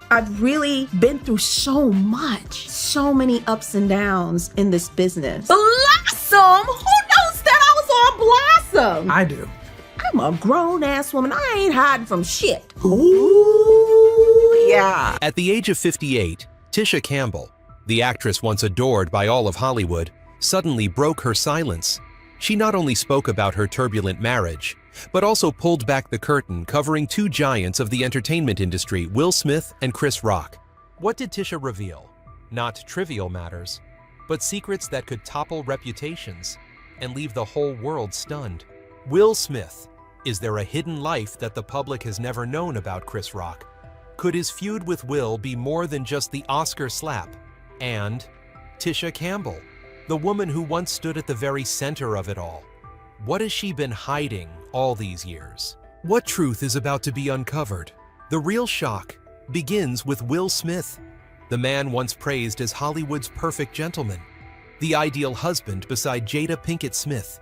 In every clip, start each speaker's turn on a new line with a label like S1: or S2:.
S1: I've really been through so much, so many ups and downs in this business. Blossom? Who knows that I was on Blossom?
S2: I do.
S1: I'm a grown-ass woman. I ain't hiding from shit. Ooh, yeah.
S3: At the age of 58, Tisha Campbell, the actress once adored by all of Hollywood, suddenly broke her silence. She not only spoke about her turbulent marriage, but also pulled back the curtain covering two giants of the entertainment industry, Will Smith and Chris Rock. What did Tisha reveal? Not trivial matters, but secrets that could topple reputations and leave the whole world stunned. Will Smith. Is there a hidden life that the public has never known about Chris Rock? Could his feud with Will be more than just the Oscar slap? And Tisha Campbell, the woman who once stood at the very center of it all. What has she been hiding all these years? What truth is about to be uncovered? The real shock begins with Will Smith, the man once praised as Hollywood's perfect gentleman, the ideal husband beside Jada Pinkett Smith,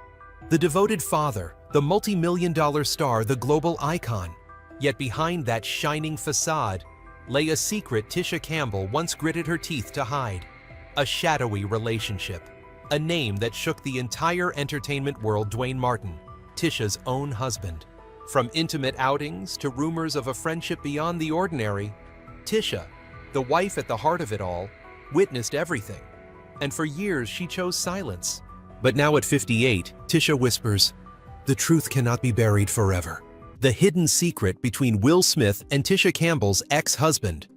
S3: the devoted father, the multi-million-dollar star, the global icon. Yet behind that shining facade lay a secret Tisha Campbell once gritted her teeth to hide. A shadowy relationship. A name that shook the entire entertainment world, Dwayne Martin, Tisha's own husband. From intimate outings to rumors of a friendship beyond the ordinary, Tisha, the wife at the heart of it all, witnessed everything. And for years she chose silence. But now at 58, Tisha whispers, "The truth cannot be buried forever." The hidden secret between Will Smith and Tisha Campbell's ex-husband.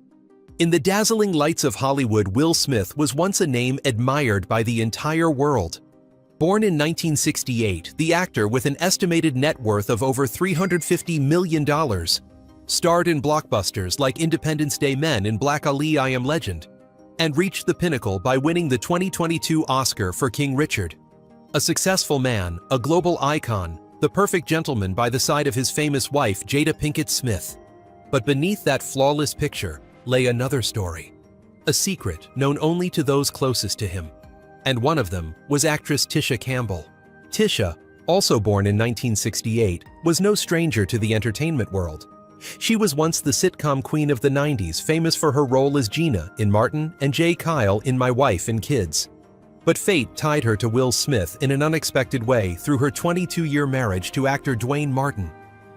S3: In the dazzling lights of Hollywood, Will Smith was once a name admired by the entire world. Born in 1968, the actor, with an estimated net worth of over $350 million, starred in blockbusters like Independence Day Men and Black Ali I Am Legend, and reached the pinnacle by winning the 2022 Oscar for King Richard. A successful man, a global icon, the perfect gentleman by the side of his famous wife, Jada Pinkett Smith. But beneath that flawless picture lay another story, a secret known only to those closest to him. And one of them was actress Tisha Campbell. Tisha, also born in 1968, was no stranger to the entertainment world. She was once the sitcom queen of the 90s, famous for her role as Gina in Martin and Jay Kyle in My Wife and Kids. But fate tied her to Will Smith in an unexpected way through her 22-year marriage to actor Dwayne Martin.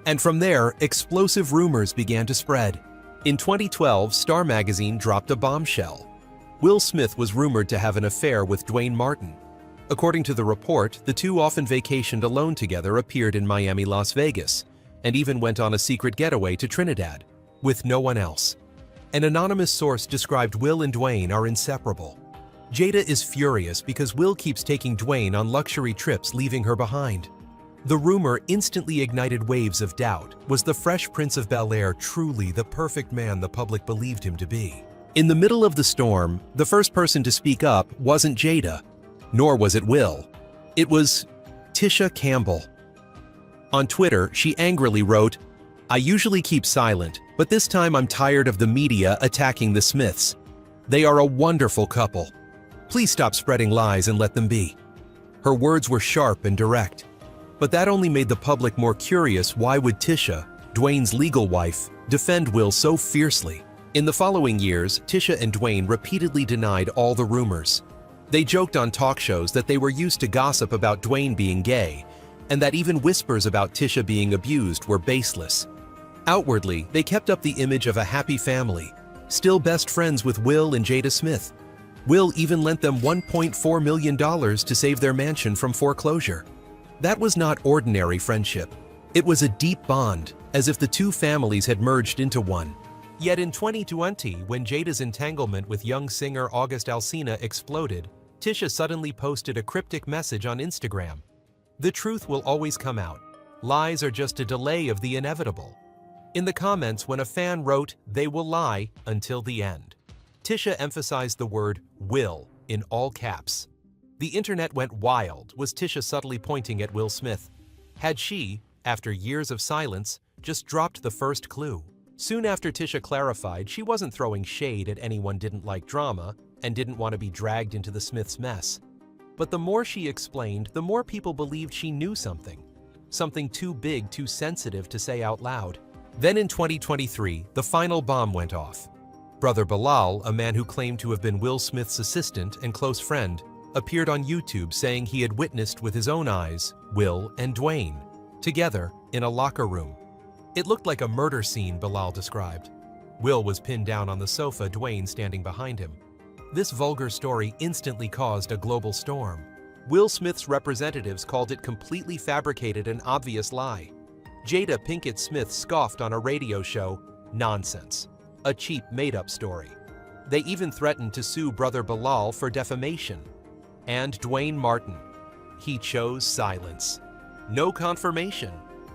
S3: And from there, explosive rumors began to spread. In 2012, Star magazine dropped a bombshell. Will Smith was rumored to have an affair with Dwayne Martin. According to the report, the two often vacationed alone together, appeared in Miami, Las Vegas, and even went on a secret getaway to Trinidad, with no one else. An anonymous source described Will and Dwayne are inseparable. Jada is furious because Will keeps taking Dwayne on luxury trips, leaving her behind. The rumor instantly ignited waves of doubt. Was the Fresh Prince of Bel-Air truly the perfect man the public believed him to be? In the middle of the storm, the first person to speak up wasn't Jada, nor was it Will. It was Tisha Campbell. On Twitter, she angrily wrote, "I usually keep silent, but this time I'm tired of the media attacking the Smiths. They are a wonderful couple. Please stop spreading lies and let them be." Her words were sharp and direct. But that only made the public more curious. Why would Tisha, Dwayne's legal wife, defend Will so fiercely? In the following years, Tisha and Dwayne repeatedly denied all the rumors. They joked on talk shows that they were used to gossip about Dwayne being gay, and that even whispers about Tisha being abused were baseless. Outwardly, they kept up the image of a happy family, still best friends with Will and Jada Smith. Will even lent them $1.4 million to save their mansion from foreclosure. That was not ordinary friendship. It was a deep bond, as if the two families had merged into one. Yet in 2020, when Jada's entanglement with young singer August Alsina exploded, Tisha suddenly posted a cryptic message on Instagram. "The truth will always come out. Lies are just a delay of the inevitable." In the comments, when a fan wrote, "They will lie until the end," Tisha emphasized the word "will" in all caps. The internet went wild. Was Tisha subtly pointing at Will Smith? Had she, after years of silence, just dropped the first clue? Soon after Tisha clarified she wasn't throwing shade at anyone, didn't like drama, and didn't want to be dragged into the Smiths' mess. But the more she explained, the more people believed she knew something. Something too big, too sensitive to say out loud. Then in 2023, the final bomb went off. Brother Bilal, a man who claimed to have been Will Smith's assistant and close friend, appeared on YouTube saying he had witnessed with his own eyes Will and Dwayne together in a locker room. It looked like a murder scene, Bilal described. Will was pinned down on the sofa, Dwayne standing behind him. This vulgar story instantly caused a global storm. Will Smith's representatives called it completely fabricated and obvious lie. Jada Pinkett Smith scoffed on a radio show, "Nonsense. A cheap made-up story." They even threatened to sue Brother Bilal for defamation. And Dwayne Martin. He chose silence. No confirmation,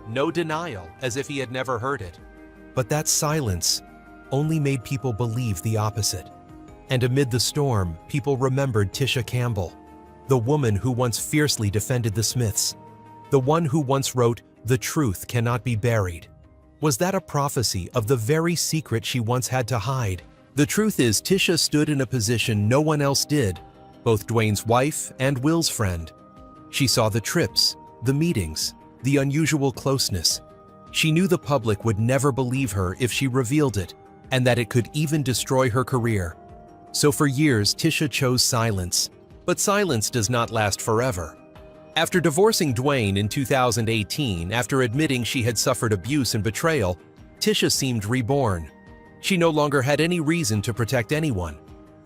S3: no denial, as if he had never heard it. But that silence only made people believe the opposite. And amid the storm, people remembered Tisha Campbell, the woman who once fiercely defended the Smiths, the one who once wrote, "The truth cannot be buried." Was that a prophecy of the very secret she once had to hide? The truth is, Tisha stood in a position no one else did, both Dwayne's wife and Will's friend. She saw the trips, the meetings, the unusual closeness. She knew the public would never believe her if she revealed it, and that it could even destroy her career. So for years, Tisha chose silence. But silence does not last forever. After divorcing Dwayne in 2018, after admitting she had suffered abuse and betrayal, Tisha seemed reborn. She no longer had any reason to protect anyone.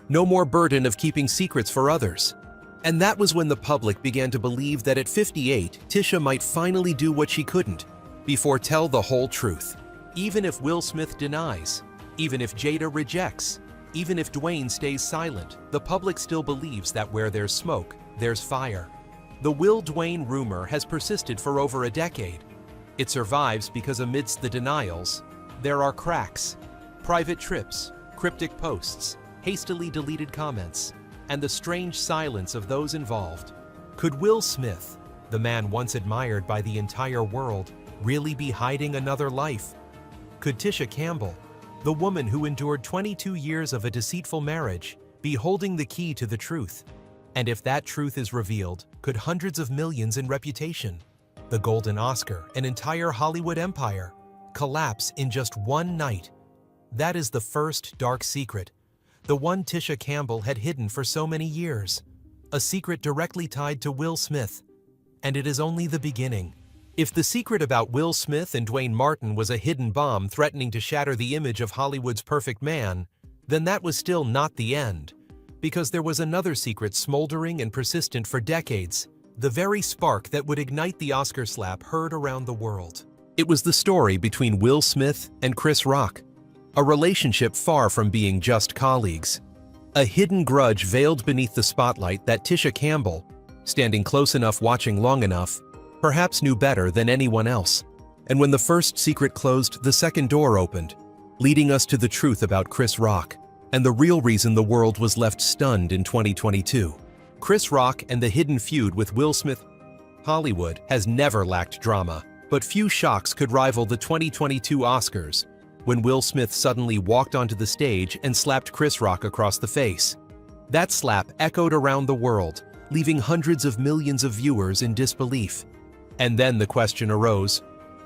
S3: No more burden of keeping secrets for others. And that was when the public began to believe that at 58, Tisha might finally do what she couldn't before tell the whole truth. Even if Will Smith denies, even if Jada rejects, even if Dwayne stays silent, the public still believes that where there's smoke, there's fire. The Will-Dwayne rumor has persisted for over a decade. It survives because amidst the denials, there are cracks, private trips, cryptic posts, hastily deleted comments, and the strange silence of those involved. Could Will Smith, the man once admired by the entire world, really be hiding another life? Could Tisha Campbell, the woman who endured 22 years of a deceitful marriage, be holding the key to the truth? And if that truth is revealed, could hundreds of millions in reputation, the Golden Oscar, an entire Hollywood empire, collapse in just one night? That is the first dark secret, the one Tisha Campbell had hidden for so many years, a secret directly tied to Will Smith. And it is only the beginning. If the secret about Will Smith and Dwayne Martin was a hidden bomb threatening to shatter the image of Hollywood's perfect man, then that was still not the end. Because there was another secret smoldering and persistent for decades, the very spark that would ignite the Oscar slap heard around the world. It was the story between Will Smith and Chris Rock, a relationship far from being just colleagues. A hidden grudge veiled beneath the spotlight that Tisha Campbell, standing close enough watching long enough, perhaps knew better than anyone else. And when the first secret closed, the second door opened, leading us to the truth about Chris Rock, and the real reason the world was left stunned in 2022. Chris Rock and the hidden feud with Will Smith. Hollywood has never lacked drama, but few shocks could rival the 2022 Oscars, when Will Smith suddenly walked onto the stage and slapped Chris Rock across the face. That slap echoed around the world, leaving hundreds of millions of viewers in disbelief. And then the question arose,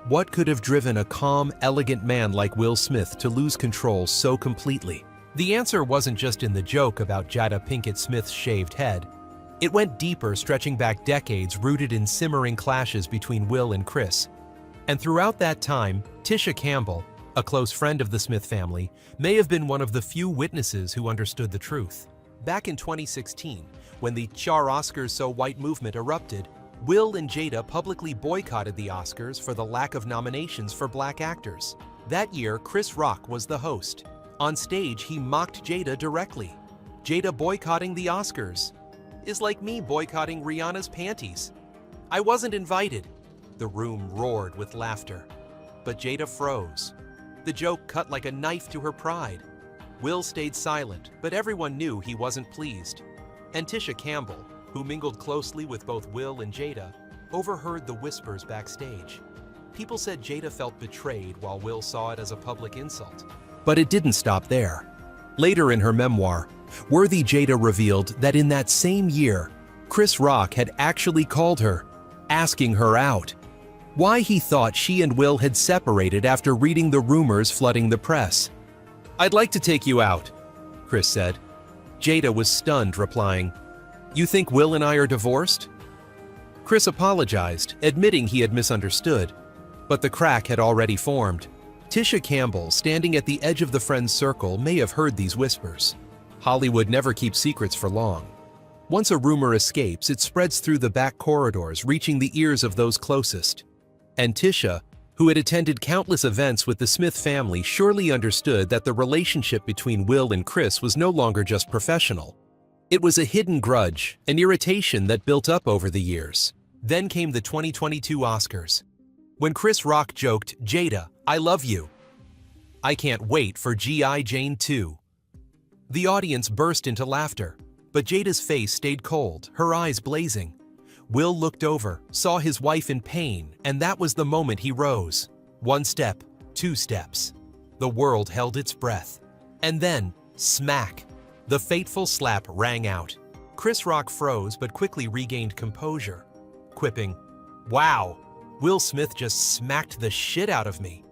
S3: what could have driven a calm, elegant man like Will Smith to lose control so completely? The answer wasn't just in the joke about Jada Pinkett Smith's shaved head. It went deeper, stretching back decades, rooted in simmering clashes between Will and Chris. And throughout that time, Tisha Campbell, a close friend of the Smith family, may have been one of the few witnesses who understood the truth. Back in 2016, when the Char Oscars So White movement erupted, Will and Jada publicly boycotted the Oscars for the lack of nominations for black actors. That year, Chris Rock was the host. On stage, he mocked Jada directly. Jada boycotting the Oscars is like me boycotting Rihanna's panties. I wasn't invited. The room roared with laughter. But Jada froze. The joke cut like a knife to her pride. Will stayed silent, but everyone knew he wasn't pleased. And Tisha Campbell, who mingled closely with both Will and Jada, overheard the whispers backstage. People said Jada felt betrayed while Will saw it as a public insult. But it didn't stop there. Later in her memoir, Worthy Jada revealed that in that same year, Chris Rock had actually called her, asking her out. Why he thought she and Will had separated after reading the rumors flooding the press. "I'd like to take you out," Chris said. Jada was stunned, replying, "You think Will and I are divorced?" Chris apologized, admitting he had misunderstood, but the crack had already formed. Tisha Campbell, standing at the edge of the friend's circle, may have heard these whispers. Hollywood never keeps secrets for long. Once a rumor escapes, it spreads through the back corridors, reaching the ears of those closest. And Tisha, who had attended countless events with the Smith family, surely understood that the relationship between Will and Chris was no longer just professional. It was a hidden grudge, an irritation that built up over the years. Then came the 2022 Oscars. When Chris Rock joked, "Jada, I love you. I can't wait for G.I. Jane 2." The audience burst into laughter, but Jada's face stayed cold, her eyes blazing. Will looked over, saw his wife in pain, and that was the moment he rose. One step, two steps. The world held its breath. And then, smack! The fateful slap rang out. Chris Rock froze but quickly regained composure, quipping, "Wow, Will Smith just smacked the shit out of me."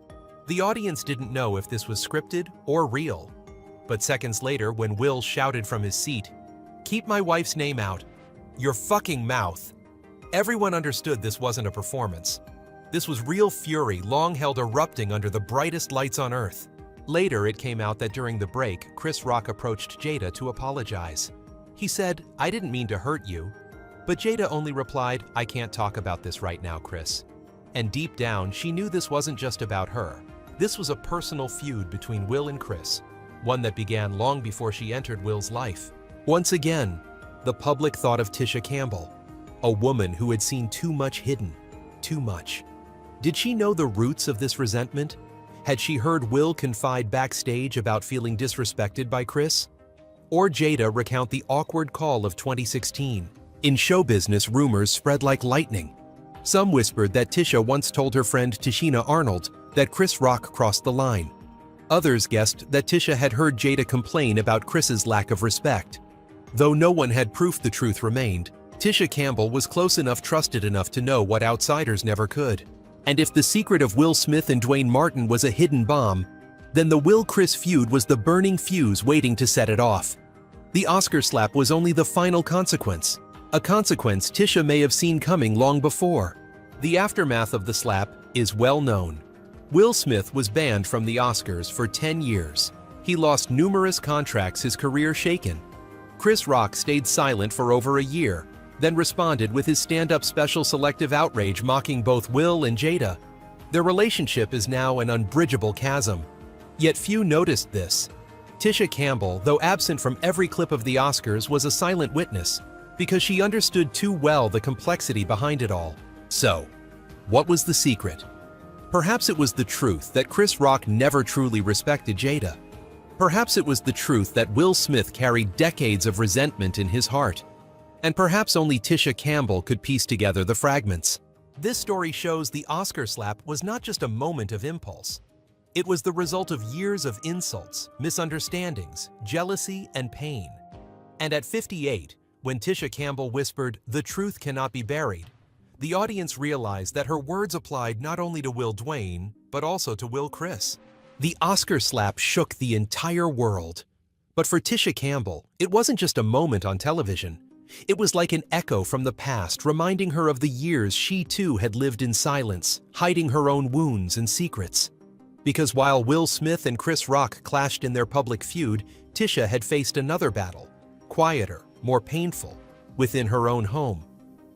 S3: The audience didn't know if this was scripted or real. But seconds later, when Will shouted from his seat, "Keep my wife's name out. Your fucking mouth," everyone understood this wasn't a performance. This was real fury, long held erupting under the brightest lights on earth. Later, it came out that during the break, Chris Rock approached Jada to apologize. He said, "I didn't mean to hurt you." But Jada only replied, "I can't talk about this right now, Chris." And deep down, she knew this wasn't just about her. This was a personal feud between Will and Chris, one that began long before she entered Will's life. Once again, the public thought of Tisha Campbell, a woman who had seen too much hidden, too much. Did she know the roots of this resentment? Had she heard Will confide backstage about feeling disrespected by Chris? Or Jada recount the awkward call of 2016? In show business, rumors spread like lightning. Some whispered that Tisha once told her friend Tishina Arnold that Chris Rock crossed the line. Others guessed that Tisha had heard Jada complain about Chris's lack of respect. Though no one had proof the truth remained, Tisha Campbell was close enough, trusted enough to know what outsiders never could. And if the secret of Will Smith and Dwayne Martin was a hidden bomb, then the Will-Chris feud was the burning fuse waiting to set it off. The Oscar slap was only the final consequence, a consequence Tisha may have seen coming long before. The aftermath of the slap is well known. Will Smith was banned from the Oscars for 10 years. He lost numerous contracts, his career shaken. Chris Rock stayed silent for over a year, then responded with his stand-up special Selective Outrage, mocking both Will and Jada. Their relationship is now an unbridgeable chasm. Yet few noticed this. Tisha Campbell, though absent from every clip of the Oscars, was a silent witness, because she understood too well the complexity behind it all. So, what was the secret? Perhaps it was the truth that Chris Rock never truly respected Jada. Perhaps it was the truth that Will Smith carried decades of resentment in his heart. And perhaps only Tisha Campbell could piece together the fragments. This story shows the Oscar slap was not just a moment of impulse. It was the result of years of insults, misunderstandings, jealousy, and pain. And at 58, when Tisha Campbell whispered, "The truth cannot be buried," the audience realized that her words applied not only to Will Dwayne, but also to Will Chris. The Oscar slap shook the entire world. But for Tisha Campbell, it wasn't just a moment on television. It was like an echo from the past, reminding her of the years she too had lived in silence, hiding her own wounds and secrets. Because while Will Smith and Chris Rock clashed in their public feud, Tisha had faced another battle, quieter, more painful, within her own home.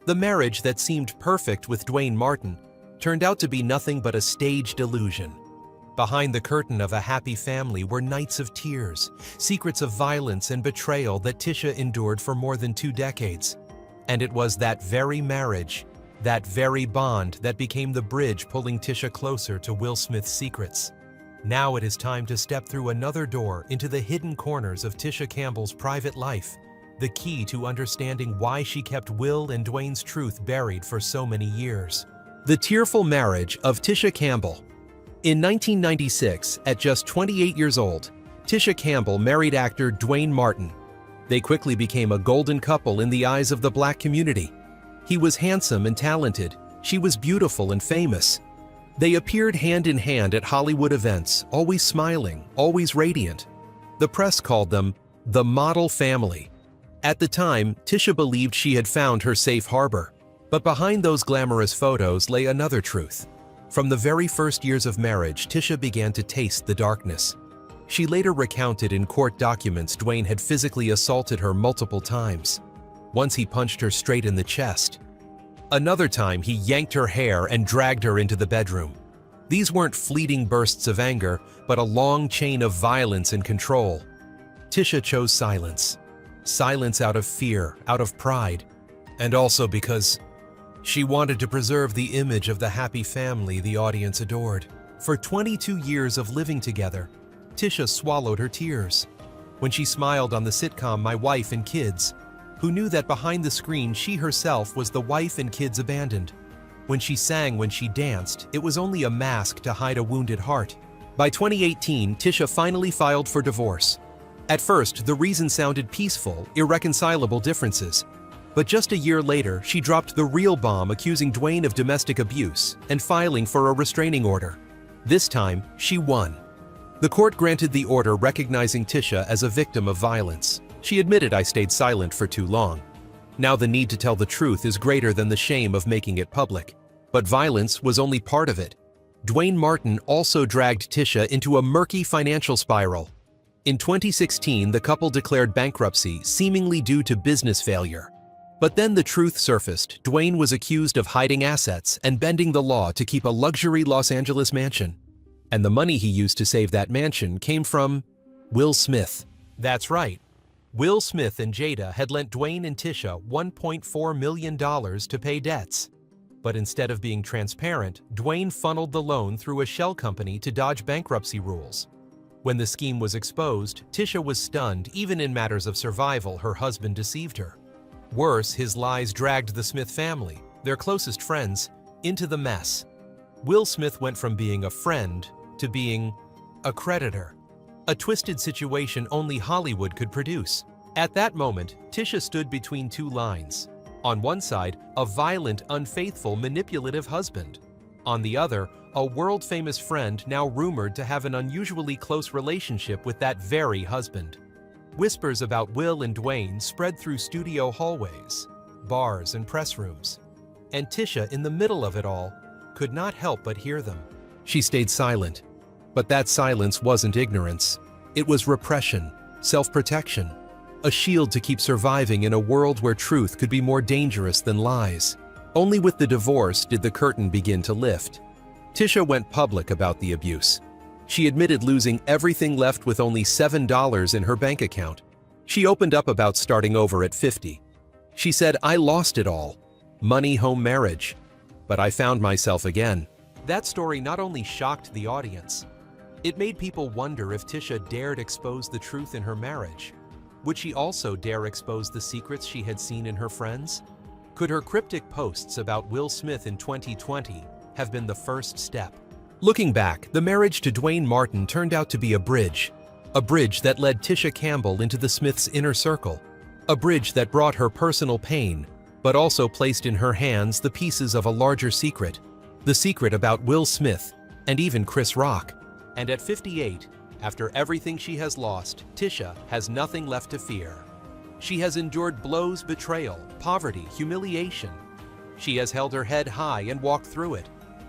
S3: The marriage that seemed perfect with Dwayne Martin turned out to be nothing but a staged illusion. Behind the curtain of a happy family were nights of tears, secrets of violence and betrayal that Tisha endured for more than 2 decades. And it was that very marriage, that very bond, that became the bridge pulling Tisha closer to Will Smith's secrets. Now it is time to step through another door into the hidden corners of Tisha Campbell's private life, the key to understanding why she kept Will and Dwayne's truth buried for so many years. The tearful marriage of Tisha Campbell. In 1996, at just 28 years old, Tisha Campbell married actor Dwayne Martin. They quickly became a golden couple in the eyes of the Black community. He was handsome and talented. She was beautiful and famous. They appeared hand in hand at Hollywood events, always smiling, always radiant. The press called them the model family. At the time, Tisha believed she had found her safe harbor. But behind those glamorous photos lay another truth. From the very first years of marriage, Tisha began to taste the darkness. She later recounted in court documents Dwayne had physically assaulted her multiple times. Once he punched her straight in the chest. Another time, he yanked her hair and dragged her into the bedroom. These weren't fleeting bursts of anger, but a long chain of violence and control. Tisha chose silence. Silence out of fear, out of pride, and also because she wanted to preserve the image of the happy family the audience adored. For 22 years of living together, Tisha swallowed her tears. When she smiled on the sitcom My Wife and Kids, who knew that behind the screen she herself was the wife and kids abandoned. When she sang, when she danced, it was only a mask to hide a wounded heart. By 2018, Tisha finally filed for divorce. At first, the reason sounded peaceful, irreconcilable differences. But just a year later, she dropped the real bomb accusing Dwayne of domestic abuse and filing for a restraining order. This time, she won. The court granted the order recognizing Tisha as a victim of violence. She admitted, "I stayed silent for too long." Now the need to tell the truth is greater than the shame of making it public. But violence was only part of it. Dwayne Martin also dragged Tisha into a murky financial spiral. In 2016, the couple declared bankruptcy, seemingly due to business failure. But then the truth surfaced. Dwayne was accused of hiding assets and bending the law to keep a luxury Los Angeles mansion. And the money he used to save that mansion came from Will Smith. That's right. Will Smith and Jada had lent Dwayne and Tisha $1.4 million to pay debts. But instead of being transparent, Dwayne funneled the loan through a shell company to dodge bankruptcy rules. When the scheme was exposed, Tisha was stunned. Even in matters of survival, her husband deceived her. Worse, his lies dragged the Smith family, their closest friends, into the mess. Will Smith went from being a friend to being a creditor. A twisted situation only Hollywood could produce. At that moment, Tisha stood between two lines. On one side, a violent, unfaithful, manipulative husband. On the other, a world-famous friend now rumored to have an unusually close relationship with that very husband. Whispers about Will and Dwayne spread through studio hallways, bars, and press rooms. And Tisha, in the middle of it all, could not help but hear them. She stayed silent. But that silence wasn't ignorance. It was repression, self-protection, a shield to keep surviving in a world where truth could be more dangerous than lies. Only with the divorce did the curtain begin to lift. Tisha went public about the abuse. She admitted losing everything, left with only $7 in her bank account. She opened up about starting over at 50. She said, "I lost it all. Money, home, marriage. But I found myself again." That story not only shocked the audience, it made people wonder if Tisha dared expose the truth in her marriage. Would she also dare expose the secrets she had seen in her friends? Could her cryptic posts about Will Smith in 2020 have been the first step? Looking back, the marriage to Dwayne Martin turned out to be a bridge that led Tisha Campbell into the Smiths' inner circle, a bridge that brought her personal pain, but also placed in her hands the pieces of a larger secret, the secret about Will Smith and even Chris Rock. And at 58, after everything she has lost, Tisha has nothing left to fear. She has endured blows, betrayal, poverty, humiliation. She has held her head high and walked through it.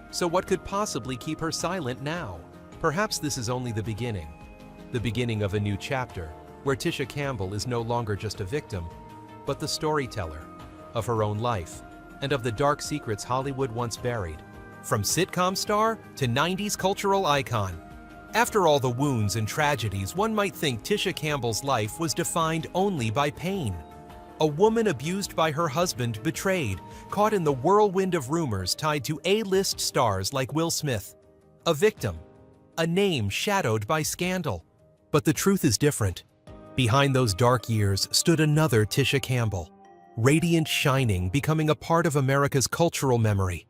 S3: So what could possibly keep her silent now? Perhaps this is only the beginning of a new chapter, where Tisha Campbell is no longer just a victim, but the storyteller of her own life and of the dark secrets Hollywood once buried. From sitcom star to 90s cultural icon. After all the wounds and tragedies, one might think Tisha Campbell's life was defined only by pain. A woman abused by her husband, betrayed, caught in the whirlwind of rumors tied to A-list stars like Will Smith. A victim, a name shadowed by scandal. But the truth is different. Behind those dark years stood another Tisha Campbell, radiant, shining, becoming a part of America's cultural memory.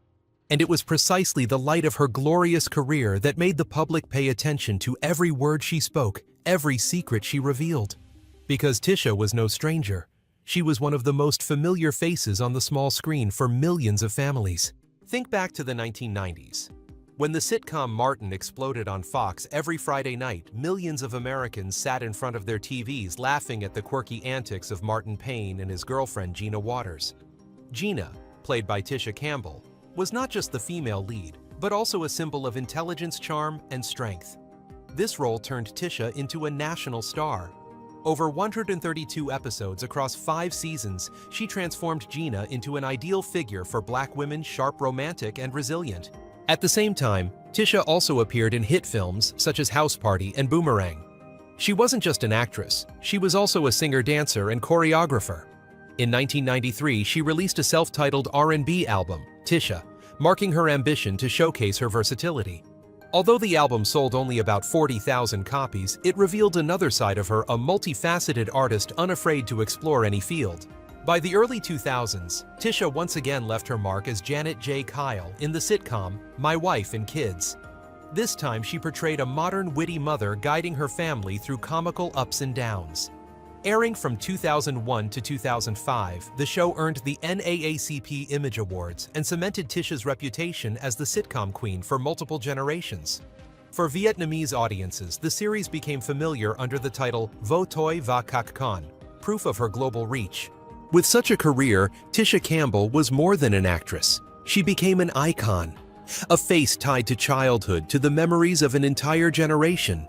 S3: And it was precisely the light of her glorious career that made the public pay attention to every word she spoke, every secret she revealed. Because Tisha was no stranger. She was one of the most familiar faces on the small screen for millions of families. Think back to the 1990s. When the sitcom Martin exploded on Fox every Friday night, millions of Americans sat in front of their TVs laughing at the quirky antics of Martin Payne and his girlfriend Gina Waters. Gina, played by Tisha Campbell, was not just the female lead, but also a symbol of intelligence, charm, and strength. This role turned Tisha into a national star. Over 132 episodes across 5 seasons, she transformed Gina into an ideal figure for Black women, sharp, romantic, and resilient. At the same time, Tisha also appeared in hit films such as House Party and Boomerang. She wasn't just an actress, she was also a singer-dancer and choreographer. In 1993, she released a self-titled R&B album, Tisha, marking her ambition to showcase her versatility. Although the album sold only about 40,000 copies, it revealed another side of her, a multifaceted artist unafraid to explore any field. By the early 2000s, Tisha once again left her mark as Janet J. Kyle in the sitcom My Wife and Kids. This time she portrayed a modern, witty mother guiding her family through comical ups and downs. Airing from 2001 to 2005, the show earned the NAACP Image Awards and cemented Tisha's reputation as the sitcom queen for multiple generations. For Vietnamese audiences, the series became familiar under the title Vo Toi Va Kak Kon, proof of her global reach. With such a career, Tisha Campbell was more than an actress. She became an icon, a face tied to childhood, to the memories of an entire generation.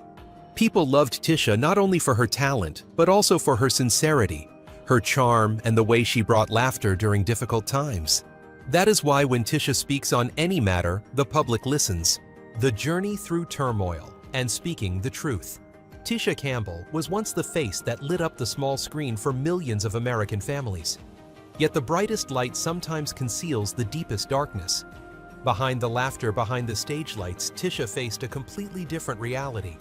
S3: People loved Tisha not only for her talent, but also for her sincerity, her charm, and the way she brought laughter during difficult times. That is why when Tisha speaks on any matter, the public listens. The journey through turmoil and speaking the truth. Tisha Campbell was once the face that lit up the small screen for millions of American families. Yet the brightest light sometimes conceals the deepest darkness. Behind the laughter, behind the stage lights, Tisha faced a completely different reality.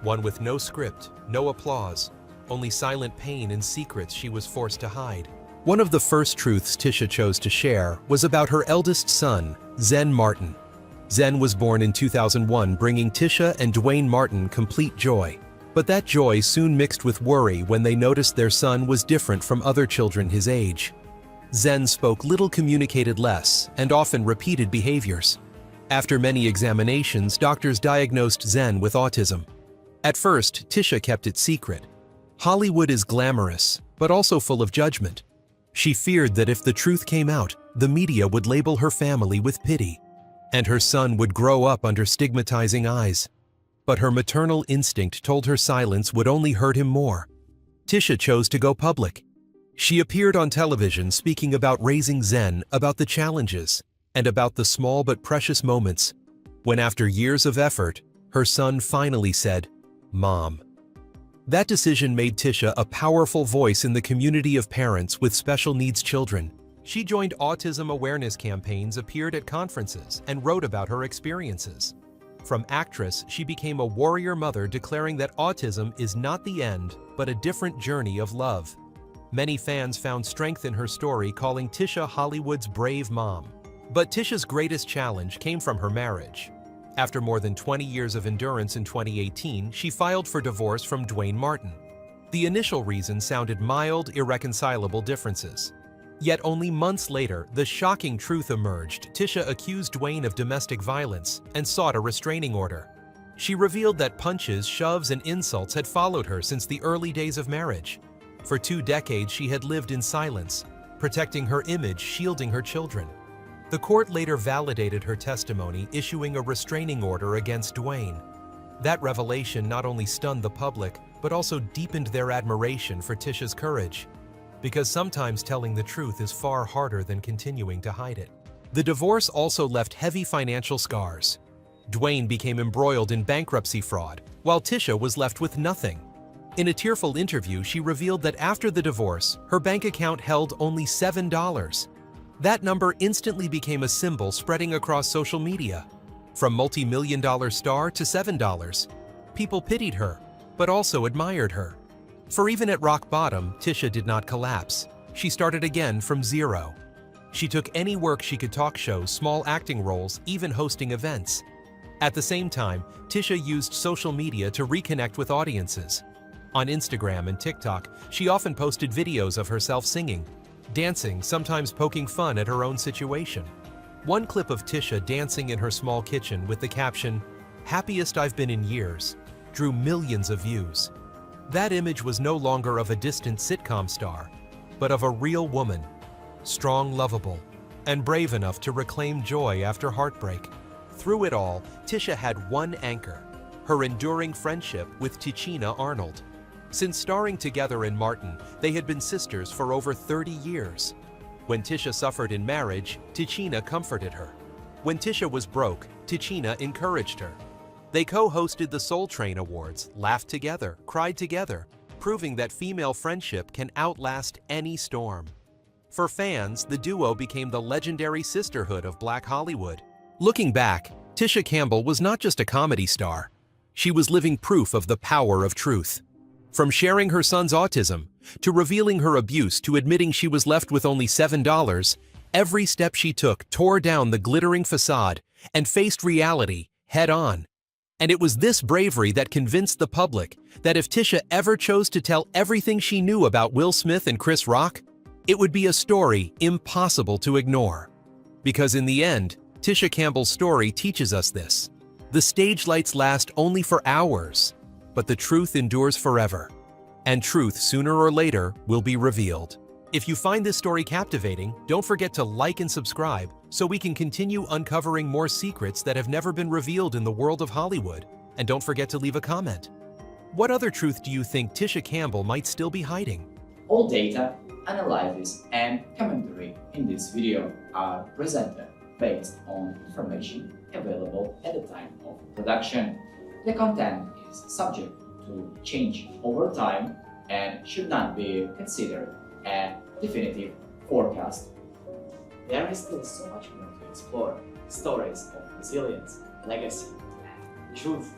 S3: One with no script, no applause, only silent pain and secrets she was forced to hide. One of the first truths Tisha chose to share was about her eldest son, Zen Martin. Zen was born in 2001, bringing Tisha and Dwayne Martin complete joy. But that joy soon mixed with worry when they noticed their son was different from other children his age. Zen spoke little, communicated less, and often repeated behaviors. After many examinations, doctors diagnosed Zen with autism. At first, Tisha kept it secret. Hollywood is glamorous, but also full of judgment. She feared that if the truth came out, the media would label her family with pity, and her son would grow up under stigmatizing eyes. But her maternal instinct told her silence would only hurt him more. Tisha chose to go public. She appeared on television speaking about raising Zen, about the challenges, and about the small but precious moments when, after years of effort, her son finally said, "Mom." That decision made Tisha a powerful voice in the community of parents with special needs children. She joined autism awareness campaigns, appeared at conferences, and wrote about her experiences. From actress, she became a warrior mother, declaring that autism is not the end, but a different journey of love. Many fans found strength in her story, calling Tisha Hollywood's brave mom. But Tisha's greatest challenge came from her marriage. After more than 20 years of endurance in 2018, she filed for divorce from Dwayne Martin. The initial reason sounded mild, irreconcilable differences. Yet only months later, the shocking truth emerged. Tisha accused Dwayne of domestic violence and sought a restraining order. She revealed that punches, shoves, and insults had followed her since the early days of marriage. For 2 decades, she had lived in silence, protecting her image, shielding her children. The court later validated her testimony, issuing a restraining order against Dwayne. That revelation not only stunned the public, but also deepened their admiration for Tisha's courage. Because sometimes telling the truth is far harder than continuing to hide it. The divorce also left heavy financial scars. Dwayne became embroiled in bankruptcy fraud, while Tisha was left with nothing. In a tearful interview, she revealed that after the divorce, her bank account held only $7. That number instantly became a symbol spreading across social media. From multi-million-dollar star to $7, people pitied her, but also admired her. For even at rock bottom, Tisha did not collapse. She started again from zero. She took any work she could: talk shows, small acting roles, even hosting events. At the same time, Tisha used social media to reconnect with audiences. On Instagram and TikTok, she often posted videos of herself singing, dancing, sometimes poking fun at her own situation. One clip of Tisha dancing in her small kitchen with the caption, "Happiest I've been in years," drew millions of views. That image was no longer of a distant sitcom star, but of a real woman, strong, lovable, and brave enough to reclaim joy after heartbreak. Through it all, Tisha had one anchor, her enduring friendship with Tichina Arnold. Since starring together in Martin, they had been sisters for over 30 years. When Tisha suffered in marriage, Tichina comforted her. When Tisha was broke, Tichina encouraged her. They co-hosted the Soul Train Awards, laughed together, cried together, proving that female friendship can outlast any storm. For fans, the duo became the legendary sisterhood of Black Hollywood. Looking back, Tisha Campbell was not just a comedy star. She was living proof of the power of truth. From sharing her son's autism, to revealing her abuse, to admitting she was left with only $7, every step she took tore down the glittering facade and faced reality head-on. And it was this bravery that convinced the public that if Tisha ever chose to tell everything she knew about Will Smith and Chris Rock, it would be a story impossible to ignore. Because in the end, Tisha Campbell's story teaches us this. The stage lights last only for hours, but the truth endures forever. And truth, sooner or later, will be revealed. If you find this story captivating, don't forget to like and subscribe so we can continue uncovering more secrets that have never been revealed in the world of Hollywood. And don't forget to leave a comment. What other truth do you think Tisha Campbell might still be hiding?
S2: All data, analysis, and commentary in this video are presented based on information available at the time of production. The content is subject to change over time and should not be considered a definitive forecast.
S4: There is still so much more to explore. Stories of resilience, legacy, and truth.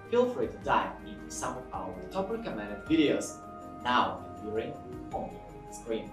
S4: Feel free to dive into some of our top recommended videos now appearing on your screen.